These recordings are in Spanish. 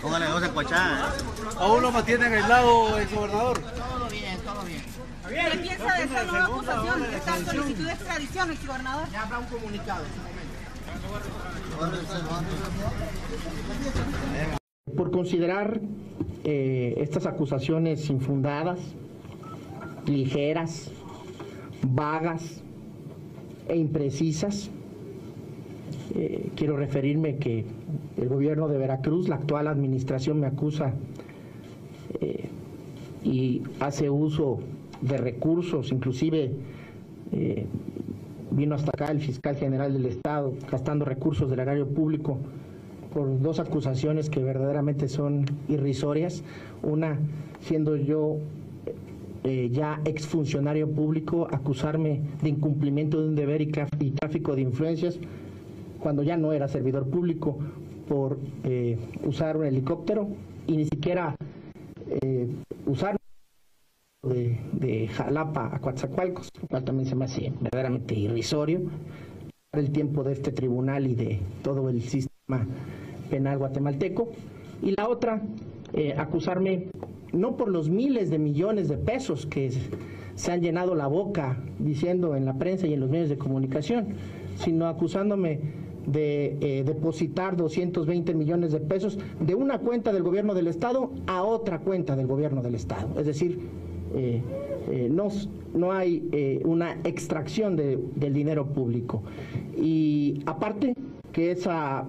Póngale 12 pochadas. Aún lo mantienen aislado, el gobernador. Todo bien, todo bien. ¿Qué piensa de esta nueva acusación, de esta solicitud de extradición, exgobernador? Ya habrá un comunicado en su momento. Por considerar estas acusaciones infundadas, ligeras, vagas e imprecisas, quiero referirme que el gobierno de Veracruz, la actual administración, me acusa y hace uso de recursos, inclusive vino hasta acá el fiscal general del Estado gastando recursos del erario público por dos acusaciones que verdaderamente son irrisorias. Una, siendo yo ya exfuncionario público, acusarme de incumplimiento de un deber y tráfico de influencias cuando ya no era servidor público, por usar un helicóptero y ni siquiera usar de Jalapa a Coatzacoalcos, lo cual también se me hace verdaderamente irrisorio el tiempo de este tribunal y de todo el sistema penal guatemalteco. Y la otra, acusarme no por los miles de millones de pesos que se han llenado la boca diciendo en la prensa y en los medios de comunicación, sino acusándome de depositar 220 millones de pesos de una cuenta del gobierno del Estado a otra cuenta del gobierno del Estado. Es decir, no hay una extracción del dinero público. Y aparte que esa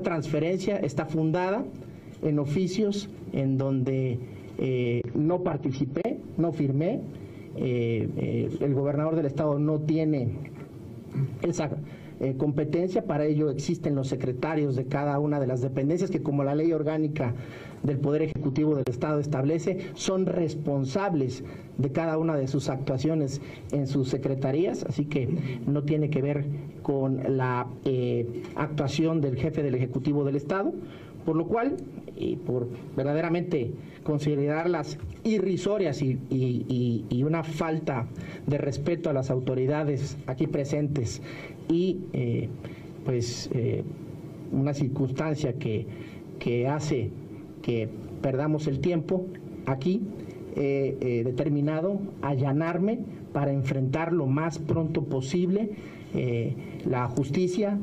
transferencia está fundada en oficios en donde no participé, no firmé, el gobernador del Estado no tiene esa competencia. Para ello existen los secretarios de cada una de las dependencias que, como la ley orgánica del Poder Ejecutivo del Estado establece, son responsables de cada una de sus actuaciones en sus secretarías, así que no tiene que ver con la actuación del jefe del Ejecutivo del Estado, por lo cual, y por verdaderamente considerarlas irrisorias y una falta de respeto a las autoridades aquí presentes y una circunstancia que hace que perdamos el tiempo aquí, he determinado allanarme para enfrentar lo más pronto posible la justicia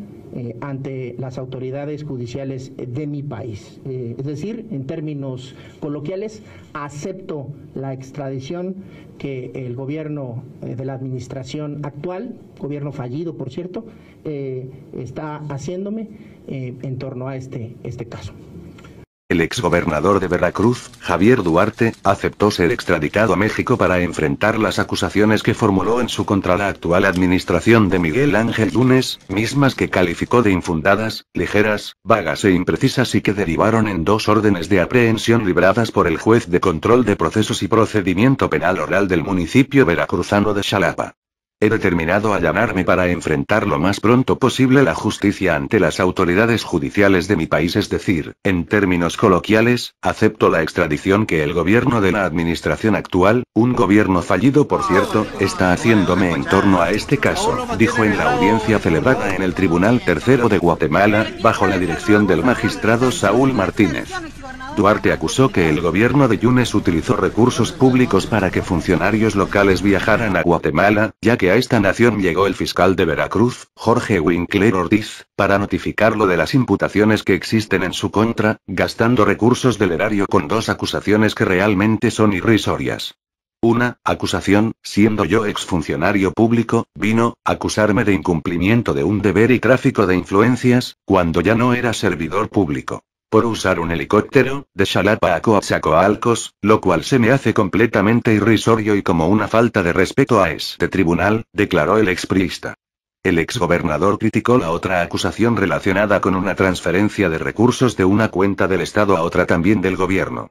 ante las autoridades judiciales de mi país. Es decir, en términos coloquiales, acepto la extradición que el gobierno de la administración actual, gobierno fallido por cierto, está haciéndome en torno a este caso. El exgobernador de Veracruz, Javier Duarte, aceptó ser extraditado a México para enfrentar las acusaciones que formuló en su contra la actual administración de Miguel Ángel Yunes, mismas que calificó de infundadas, ligeras, vagas e imprecisas y que derivaron en 2 órdenes de aprehensión libradas por el juez de control de procesos y procedimiento penal oral del municipio veracruzano de Xalapa. He determinado allanarme para enfrentar lo más pronto posible la justicia ante las autoridades judiciales de mi país, es decir, en términos coloquiales, acepto la extradición que el gobierno de la administración actual, un gobierno fallido por cierto, está haciéndome en torno a este caso, dijo en la audiencia celebrada en el Tribunal Tercero de Guatemala, bajo la dirección del magistrado Saúl Martínez. Duarte acusó que el gobierno de Yunes utilizó recursos públicos para que funcionarios locales viajaran a Guatemala, ya que a esta nación llegó el fiscal de Veracruz, Jorge Winkler Ortiz, para notificarlo de las imputaciones que existen en su contra, gastando recursos del erario con 2 acusaciones que realmente son irrisorias. Una acusación, siendo yo exfuncionario público, vino a acusarme de incumplimiento de un deber y tráfico de influencias, cuando ya no era servidor público, por usar un helicóptero, de Xalapa a Coatzacoalcos, lo cual se me hace completamente irrisorio y como una falta de respeto a este tribunal, declaró el expriista. El exgobernador criticó la otra acusación relacionada con una transferencia de recursos de una cuenta del Estado a otra también del gobierno.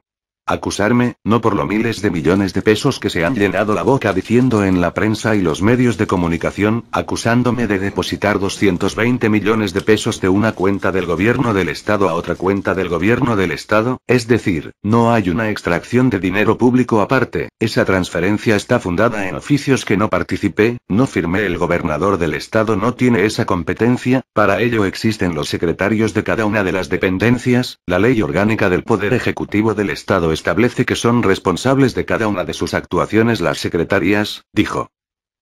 Acusarme, no por los miles de millones de pesos que se han llenado la boca diciendo en la prensa y los medios de comunicación, acusándome de depositar 220 millones de pesos de una cuenta del gobierno del Estado a otra cuenta del gobierno del Estado, es decir, no hay una extracción de dinero público aparte, esa transferencia está fundada en oficios que no participé, no firmé, el gobernador del Estado no tiene esa competencia, para ello existen los secretarios de cada una de las dependencias, la ley orgánica del Poder Ejecutivo del Estado establece que son responsables de cada una de sus actuaciones las secretarías, dijo.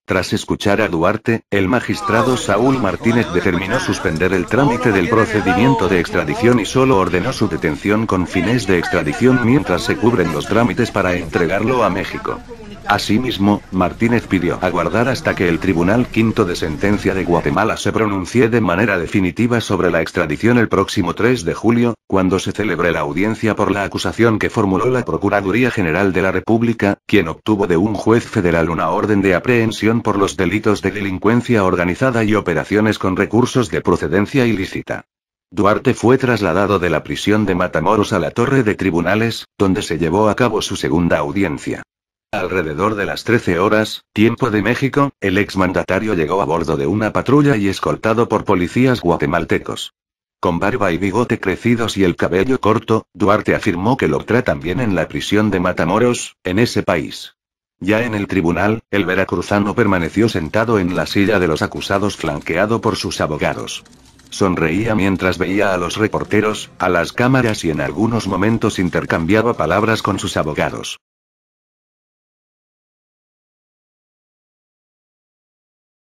Tras escuchar a Duarte, el magistrado Saúl Martínez determinó suspender el trámite del procedimiento de extradición y solo ordenó su detención con fines de extradición mientras se cubren los trámites para entregarlo a México. Asimismo, Martínez pidió aguardar hasta que el Tribunal Quinto de Sentencia de Guatemala se pronuncie de manera definitiva sobre la extradición el próximo 3 de julio, cuando se celebre la audiencia por la acusación que formuló la Procuraduría General de la República, quien obtuvo de un juez federal una orden de aprehensión por los delitos de delincuencia organizada y operaciones con recursos de procedencia ilícita. Duarte fue trasladado de la prisión de Matamoros a la Torre de Tribunales, donde se llevó a cabo su segunda audiencia. Alrededor de las 13 horas, tiempo de México, el exmandatario llegó a bordo de una patrulla y escoltado por policías guatemaltecos. Con barba y bigote crecidos y el cabello corto, Duarte afirmó que lo tratan bien en la prisión de Matamoros, en ese país. Ya en el tribunal, el veracruzano permaneció sentado en la silla de los acusados flanqueado por sus abogados. Sonreía mientras veía a los reporteros, a las cámaras y en algunos momentos intercambiaba palabras con sus abogados.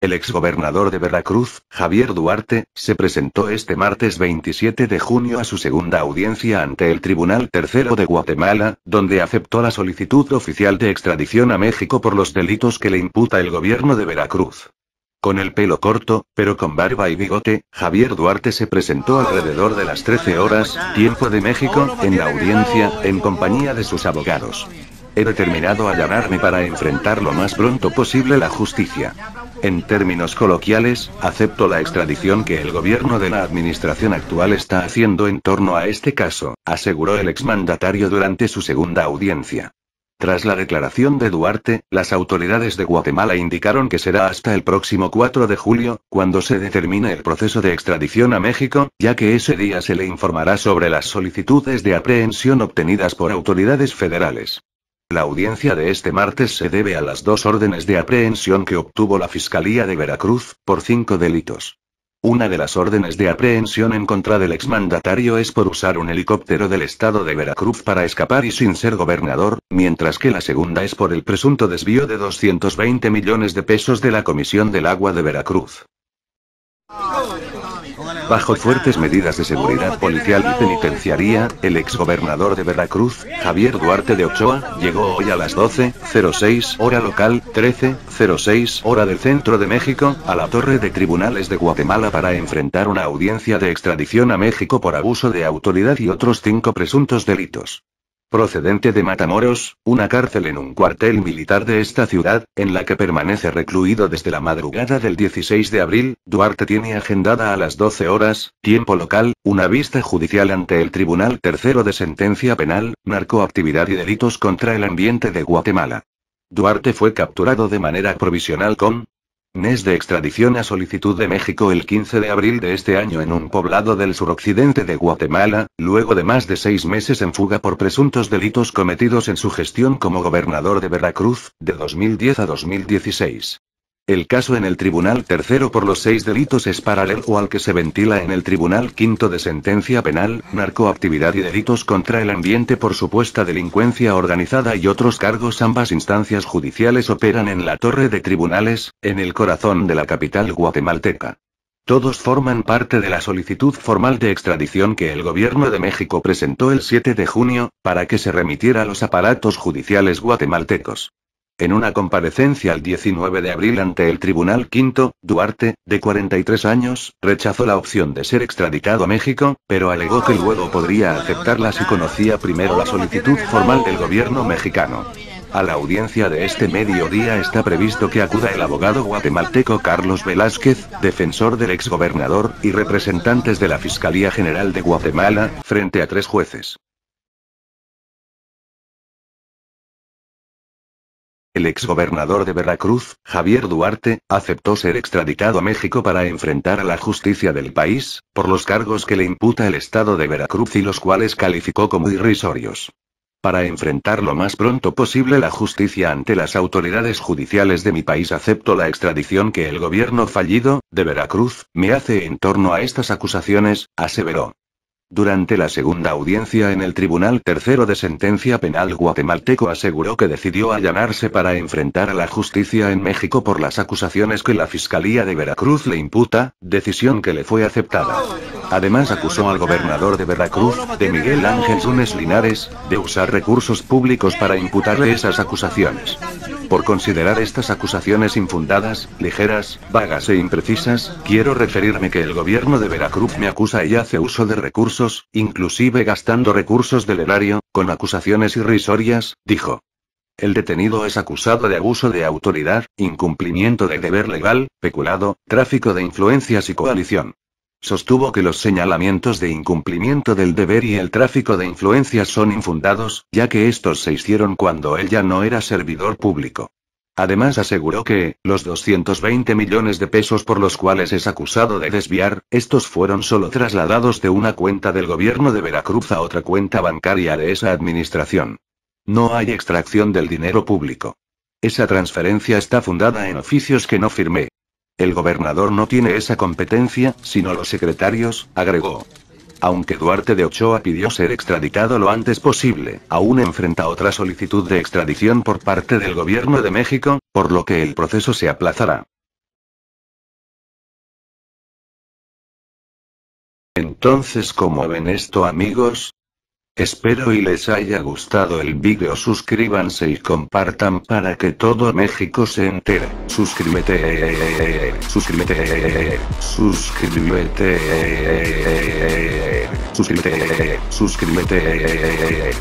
El exgobernador de Veracruz, Javier Duarte, se presentó este martes 27 de junio a su segunda audiencia ante el Tribunal Tercero de Guatemala, donde aceptó la solicitud oficial de extradición a México por los delitos que le imputa el gobierno de Veracruz. Con el pelo corto, pero con barba y bigote, Javier Duarte se presentó alrededor de las 13 horas, tiempo de México, en la audiencia, en compañía de sus abogados. He determinado allanarme para enfrentar lo más pronto posible la justicia. En términos coloquiales, acepto la extradición que el gobierno de la administración actual está haciendo en torno a este caso, aseguró el exmandatario durante su segunda audiencia. Tras la declaración de Duarte, las autoridades de Guatemala indicaron que será hasta el próximo 4 de julio, cuando se determine el proceso de extradición a México, ya que ese día se le informará sobre las solicitudes de aprehensión obtenidas por autoridades federales. La audiencia de este martes se debe a las 2 órdenes de aprehensión que obtuvo la Fiscalía de Veracruz, por 5 delitos. Una de las órdenes de aprehensión en contra del exmandatario es por usar un helicóptero del estado de Veracruz para escapar y sin ser gobernador, mientras que la segunda es por el presunto desvío de 220 millones de pesos de la Comisión del Agua de Veracruz. Bajo fuertes medidas de seguridad policial y penitenciaria, el exgobernador de Veracruz, Javier Duarte de Ochoa, llegó hoy a las 12:06 hora local, 13:06 hora del centro de México, a la Torre de Tribunales de Guatemala para enfrentar una audiencia de extradición a México por abuso de autoridad y otros 5 presuntos delitos. Procedente de Matamoros, una cárcel en un cuartel militar de esta ciudad, en la que permanece recluido desde la madrugada del 16 de abril, Duarte tiene agendada a las 12 horas, tiempo local, una vista judicial ante el Tribunal Tercero de Sentencia Penal, Narcoactividad y Delitos contra el Ambiente de Guatemala. Duarte fue capturado de manera provisional con mes de extradición a solicitud de México el 15 de abril de este año en un poblado del suroccidente de Guatemala, luego de más de 6 meses en fuga por presuntos delitos cometidos en su gestión como gobernador de Veracruz, de 2010 a 2016. El caso en el Tribunal Tercero por los 6 delitos es paralelo al que se ventila en el Tribunal Quinto de Sentencia Penal, Narcoactividad y Delitos contra el Ambiente por supuesta delincuencia organizada y otros cargos. Ambas instancias judiciales operan en la Torre de Tribunales, en el corazón de la capital guatemalteca. Todos forman parte de la solicitud formal de extradición que el gobierno de México presentó el 7 de junio, para que se remitiera a los aparatos judiciales guatemaltecos. En una comparecencia el 19 de abril ante el Tribunal Quinto, Duarte, de 43 años, rechazó la opción de ser extraditado a México, pero alegó que luego podría aceptarla si conocía primero la solicitud formal del gobierno mexicano. A la audiencia de este mediodía está previsto que acuda el abogado guatemalteco Carlos Velázquez, defensor del exgobernador, y representantes de la Fiscalía General de Guatemala, frente a 3 jueces. El exgobernador de Veracruz, Javier Duarte, aceptó ser extraditado a México para enfrentar a la justicia del país, por los cargos que le imputa el estado de Veracruz y los cuales calificó como irrisorios. Para enfrentar lo más pronto posible la justicia ante las autoridades judiciales de mi país acepto la extradición que el gobierno fallido, de Veracruz, me hace en torno a estas acusaciones, aseveró. Durante la segunda audiencia en el Tribunal Tercero de Sentencia Penal guatemalteco aseguró que decidió allanarse para enfrentar a la justicia en México por las acusaciones que la Fiscalía de Veracruz le imputa, decisión que le fue aceptada. Además acusó al gobernador de Veracruz, de Miguel Ángel Yunes Linares, de usar recursos públicos para imputarle esas acusaciones. Por considerar estas acusaciones infundadas, ligeras, vagas e imprecisas, quiero referirme que el gobierno de Veracruz me acusa y hace uso de recursos, inclusive gastando recursos del erario, con acusaciones irrisorias, dijo. El detenido es acusado de abuso de autoridad, incumplimiento de deber legal, peculado, tráfico de influencias y coalición. Sostuvo que los señalamientos de incumplimiento del deber y el tráfico de influencias son infundados, ya que estos se hicieron cuando él ya no era servidor público. Además aseguró que, los 220 millones de pesos por los cuales es acusado de desviar, estos fueron solo trasladados de una cuenta del gobierno de Veracruz a otra cuenta bancaria de esa administración. No hay extracción del dinero público. Esa transferencia está fundada en oficios que no firmé. El gobernador no tiene esa competencia, sino los secretarios, agregó. Aunque Duarte de Ochoa pidió ser extraditado lo antes posible, aún enfrenta otra solicitud de extradición por parte del gobierno de México, por lo que el proceso se aplazará. Entonces, ¿cómo ven esto, amigos? Espero y les haya gustado el vídeo. Suscríbanse y compartan para que todo México se entere. Suscríbete. Suscríbete. Suscríbete. Suscríbete. Suscríbete.